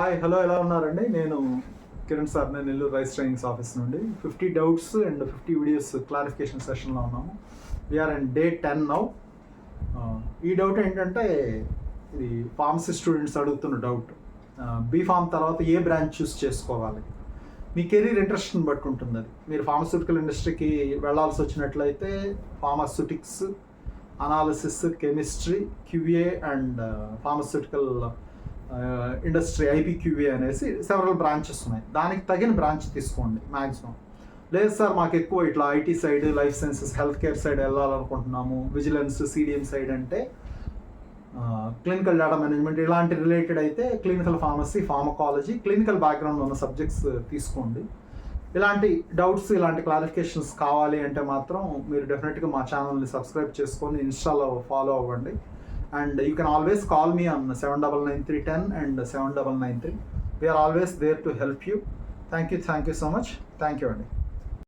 Hi hello ఎలా ఉన్నారండి? నేను కిరణ్ సార్, నేను నెల్లూరు రైస్ ట్రైనింగ్స్ ఆఫీస్ నుండి 50 డౌట్స్ అండ్ 50 వీడియోస్ క్లారిఫికేషన్ సెషన్లో ఉన్నాము. We are and day 10 now. ఈ డౌట్ ఏంటంటే, ఇది ఫార్మసీ స్టూడెంట్స్ అడుగుతున్న డౌట్. బీఫామ్ తర్వాత ఏ బ్రాంచ్ చూస్ చేసుకోవాలి? మీ కెరీర్ ఇంట్రెస్ట్ని బట్టి ఉంటుంది అది. మీరు ఫార్మస్యూటికల్ ఇండస్ట్రీకి వెళ్ళాల్సి వచ్చినట్లయితే pharmaceutics, analysis, chemistry, QA and pharmaceutical industry IPQA అనేసి సెవరల్ బ్రాంచెస్ ఉన్నాయి. దానికి తగిన బ్రాంచ్ తీసుకోండి మ్యాక్సిమం. లేదు సార్ మాకు ఎక్కువ ఇట్లా IT side, life sciences, health care side వెళ్ళాలనుకుంటున్నాము, విజిలెన్స్, సిడిఎం సైడ్ అంటే క్లినికల్ డేటా మేనేజ్మెంట్ ఇలాంటి రిలేటెడ్ అయితే clinical pharmacy, pharmacology, clinical background ఉన్న సబ్జెక్ట్స్ తీసుకోండి. ఇలాంటి డౌట్స్, ఇలాంటి క్లారిఫికేషన్స్ కావాలి అంటే మాత్రం మీరు డెఫినెట్గా మా ఛానల్ని సబ్స్క్రైబ్ చేసుకొని ఇన్స్టాలో ఫాలో అవ్వండి. And you can always call me on 799310 and 7993. We are always there to help you. Thank you so much. Thank you, Andy.